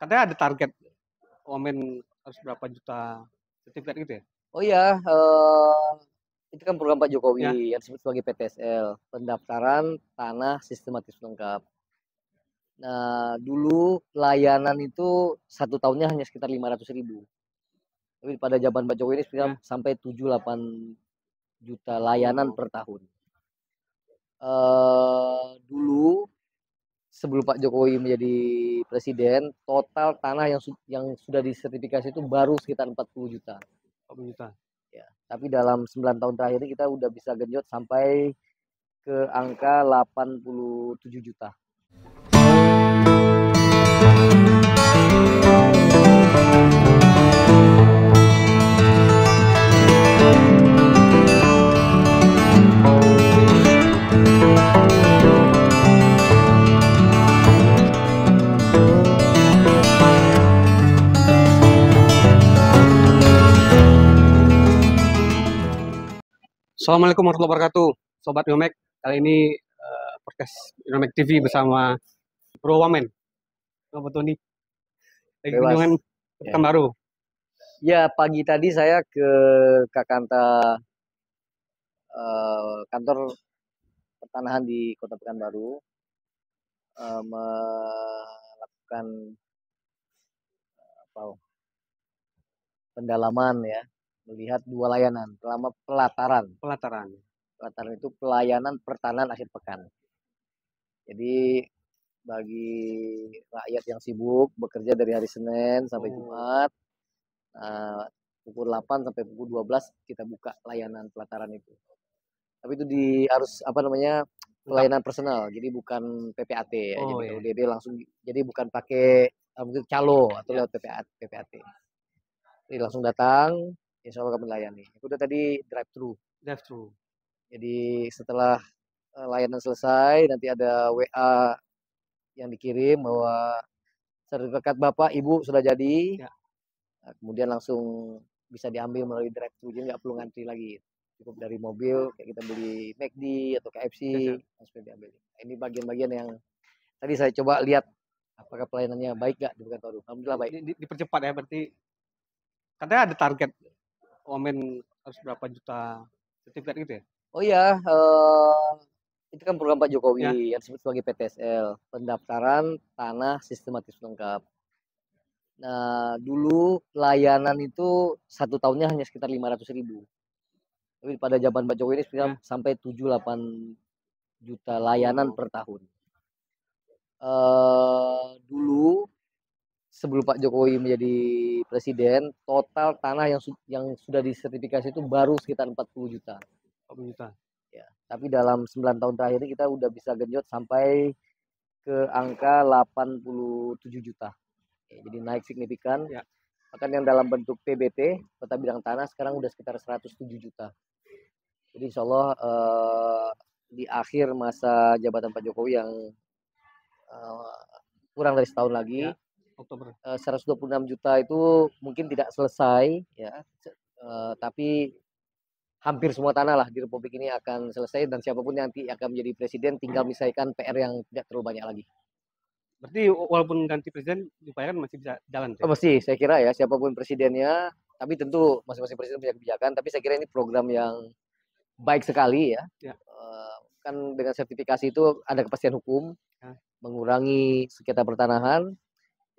Katanya ada target wamen harus berapa juta sertifikat gitu ya? Oh iya, itu kan program Pak Ya. Jokowi yang disebut sebagai PTSL, pendaftaran tanah sistematis lengkap. Nah, dulu layanan itu 1 tahunnya hanya sekitar 500.000. Tapi pada zaman Pak Jokowi ini sekitar Ya. sampai 7-8 juta layanan per tahun. Dulu sebelum Pak Jokowi menjadi presiden, total tanah yang sudah disertifikasi itu baru sekitar 40 juta. 40 juta. Ya, tapi dalam 9 tahun terakhir ini kita udah bisa genjot sampai ke angka 87 juta. Assalamualaikum warahmatullahi wabarakatuh, Sobat Inomek. Kali ini podcast Inomek TV bersama Bro Wamen. Apa tuh nih? Lagi Bebas. kunjungan ke Pekanbaru. Ya, pagi tadi saya ke Kakanta, kantor pertanahan di Kota Pekanbaru, melakukan pendalaman ya, melihat 2 layanan. Pertama pelataran. Pelataran Itu pelayanan pertanahan akhir pekan. Jadi bagi rakyat yang sibuk bekerja dari hari Senin sampai Jumat, pukul 8 sampai pukul 12 kita buka layanan pelataran itu. Tapi itu harus pelayanan personal, jadi bukan PPAT ya. Jadi kalau DD langsung, jadi bukan pakai mungkin calo atau lewat PPAT. Jadi langsung datang, insya Allah kami layani. Itu udah tadi drive thru. Jadi setelah layanan selesai, nanti ada WA yang dikirim bahwa sertifikat Bapak Ibu sudah jadi. Ya. Nah, kemudian langsung bisa diambil melalui drive thru, jadi nggak perlu ngantri lagi. Cukup dari mobil, kayak kita beli McD atau KFC, langsung diambil. Ini bagian-bagian yang tadi saya coba lihat apakah pelayanannya baik nggak di Pekanbaru. Alhamdulillah baik. Dipercepat ya, berarti katanya ada target wamen harus berapa juta sertifikat gitu ya? Oh iya, itu kan program Pak Jokowi Ya. yang disebut sebagai PTSL, pendaftaran tanah sistematis lengkap. Nah, dulu layanan itu 1 tahunnya hanya sekitar 500.000. Tapi pada zaman Pak Jokowi ini sekitar sampai 7-8 juta layanan per tahun. Dulu sebelum Pak Jokowi menjadi presiden, total tanah yang sudah disertifikasi itu baru sekitar 40 juta. 40 juta. Ya, tapi dalam 9 tahun terakhir ini kita udah bisa genjot sampai ke angka 87 juta. Ya, jadi naik signifikan. Ya. Bahkan yang dalam bentuk PBT, peta bidang tanah, sekarang udah sekitar 107 juta. Jadi insya Allah di akhir masa jabatan Pak Jokowi yang kurang dari setahun lagi, ya, Oktober, 126 juta itu mungkin tidak selesai, ya, tapi hampir semua tanah lah di Republik ini akan selesai, dan siapapun yang nanti akan menjadi presiden tinggal menyelesaikan PR yang tidak terlalu banyak lagi. Berarti walaupun ganti presiden, diupayakan masih bisa jalan? Oh, mesti, saya kira ya, siapapun presidennya, tapi tentu masing-masing presiden punya kebijakan, tapi saya kira ini program yang baik sekali ya. Kan dengan sertifikasi itu ada kepastian hukum, mengurangi sengketa pertanahan.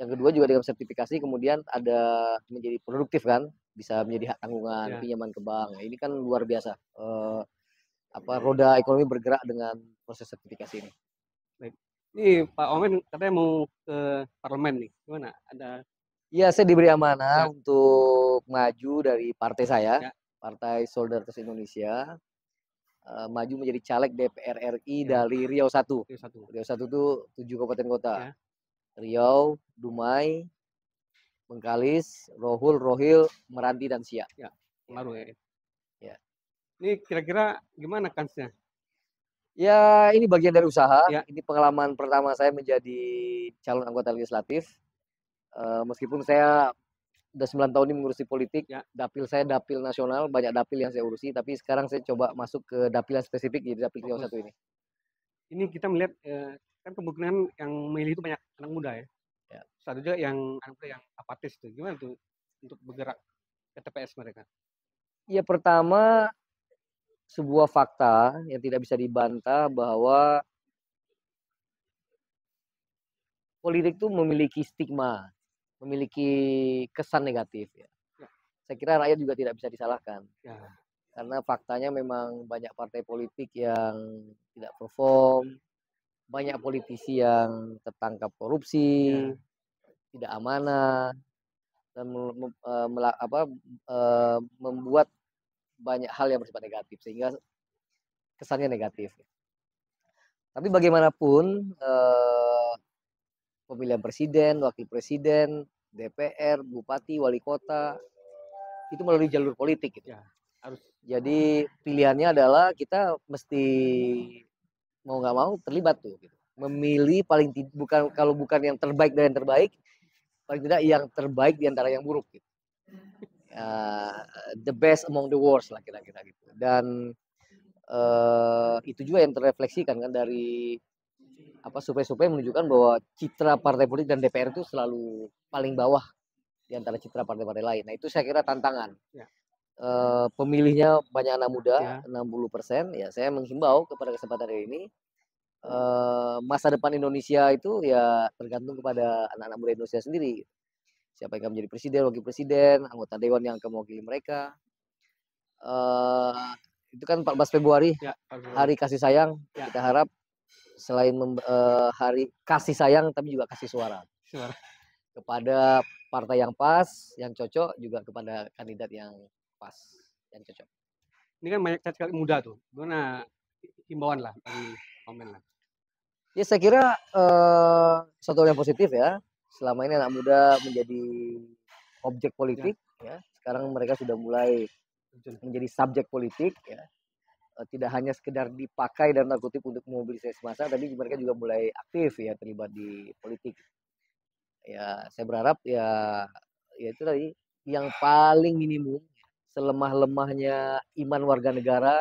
Yang kedua juga dengan sertifikasi kemudian ada menjadi produktif kan, bisa menjadi hak tanggungan, pinjaman ke bank. Ini kan luar biasa. Roda ekonomi bergerak dengan proses sertifikasi ini. Baik. Ini Pak Wamen katanya mau ke parlemen nih, gimana? Ya, saya diberi amanah untuk maju dari partai saya, Partai Solidaritas Indonesia, maju menjadi caleg DPR RI dari Riau 1. Riau 1 itu 7 kabupaten kota. Riau, Dumai, Bengkalis, Rohil, Meranti, dan Siak. Ya, Pengaruh ya. Ya. Ini kira-kira gimana kansnya? Ya, ini bagian dari usaha. Ya. Ini pengalaman pertama saya menjadi calon anggota legislatif. Meskipun saya udah 9 tahun ini mengurusi politik, dapil saya dapil nasional, banyak dapil yang saya urusi, tapi sekarang saya coba masuk ke dapil yang spesifik, jadi dapil Riau 1 ini. Ini kita melihat kan kemungkinan yang memilih itu banyak anak muda ya. ada juga yang apatis tuh. Gimana tuh untuk bergerak ke TPS mereka? Ya pertama, sebuah fakta yang tidak bisa dibantah bahwa politik itu memiliki stigma, memiliki kesan negatif ya. Ya. Saya kira rakyat juga tidak bisa disalahkan. Ya. Karena faktanya memang banyak partai politik yang tidak perform, banyak politisi yang tertangkap korupsi, Ya. tidak amanah, dan membuat banyak hal yang bersifat negatif sehingga kesannya negatif. Tapi bagaimanapun pemilihan presiden, wakil presiden, DPR, bupati, wali kota itu melalui jalur politik gitu. Ya, harus. Jadi pilihannya adalah kita mesti mau nggak mau terlibat tuh gitu. Memilih bukan yang terbaik dari yang terbaik, paling tidak yang terbaik di antara yang buruk gitu. The best among the worst lah kira-kira gitu. Dan itu juga yang terrefleksikan kan dari survei-survei menunjukkan bahwa citra partai politik dan DPR itu selalu paling bawah di antara citra partai-partai lain. Nah itu saya kira tantangan. Ya. Pemilihnya banyak anak muda, Ya. 60%. Ya saya menghimbau kepada kesempatan hari ini, masa depan Indonesia itu ya tergantung kepada anak-anak muda Indonesia sendiri. Siapa yang akan menjadi presiden, wakil presiden, anggota dewan yang akan mewakili mereka. Itu kan 14 Februari, Ya, hari kasih sayang. Ya. Kita harap selain hari kasih sayang, tapi juga kasih suara kepada partai yang pas, yang cocok, juga kepada kandidat yang pas, yang cocok. Ini kan banyak sekali muda tuh. Gimana himbauan lah bagi komen lah? Ya saya kira suatu yang positif ya. Selama ini anak muda menjadi objek politik, ya. Sekarang mereka sudah mulai menjadi subjek politik, ya. Tidak hanya sekedar dipakai dan tanda kutip untuk mobilisasi massa, tapi mereka juga mulai aktif ya terlibat di politik. Ya saya berharap ya itu tadi yang paling minimum, selemah-lemahnya iman warga negara,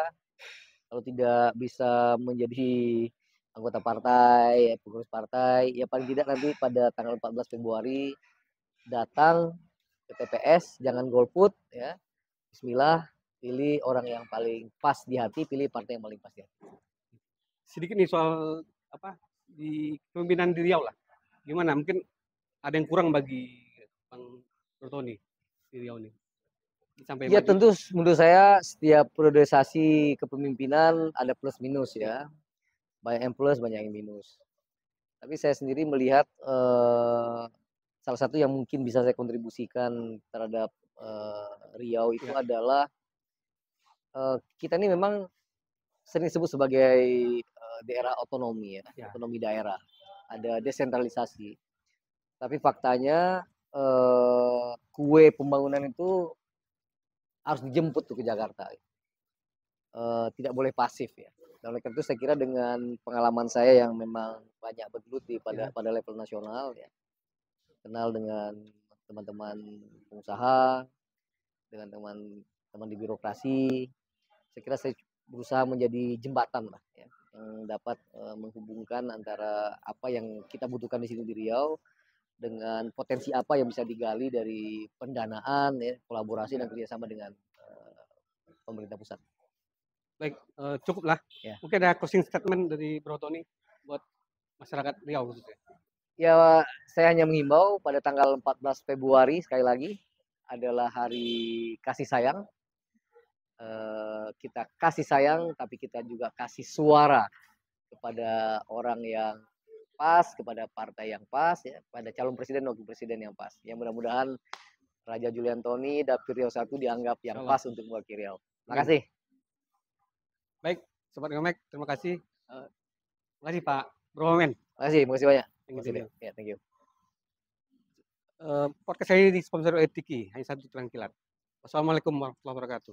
kalau tidak bisa menjadi anggota partai, pengurus partai, ya paling tidak nanti pada tanggal 14 Februari datang ke TPS, jangan golput ya. Bismillah, pilih orang yang paling pas di hati, pilih partai yang paling pas di hati. Sedikit nih soal di kepemimpinan di Riau lah. Gimana? Mungkin ada yang kurang bagi Bang Rotoni di Riau nih. Sampai ya tentu menurut saya setiap priorisasi kepemimpinan ada plus minus ya. Banyak yang plus, banyak yang minus. Tapi saya sendiri melihat salah satu yang mungkin bisa saya kontribusikan terhadap Riau itu adalah kita ini memang sering disebut sebagai daerah otonomi ya, otonomi daerah. Ada desentralisasi. Tapi faktanya kue pembangunan itu harus dijemput tuh ke Jakarta. Tidak boleh pasif ya. Dan oleh karena itu saya kira dengan pengalaman saya yang memang banyak bergelut pada level nasional ya, kenal dengan teman-teman pengusaha, dengan teman-teman di birokrasi, saya kira saya berusaha menjadi jembatan lah ya, yang dapat menghubungkan antara apa yang kita butuhkan di sini di Riau dengan potensi apa yang bisa digali dari pendanaan ya, kolaborasi dan kerjasama dengan pemerintah pusat. Baik, cukup lah. Ya. Mungkin ada closing statement dari Bro Tony buat masyarakat Riau khususnya. Ya, saya hanya menghimbau pada tanggal 14 Februari sekali lagi adalah hari kasih sayang. Kita kasih sayang, tapi kita juga kasih suara kepada orang yang pas, kepada partai yang pas, ya, pada calon presiden, wakil presiden yang pas. Ya mudah-mudahan Raja Julian Tony Dapil Riau 1 dianggap yang pas untuk mewakili Riau. Terima kasih. Baik, Sobat Ngomek, terima kasih. Terima kasih Pak Bro Wamen. Terima kasih banyak. Thank you. Podcast saya disponsori oleh Tiki, hanya satu tulang kilat. Wassalamualaikum warahmatullahi wabarakatuh.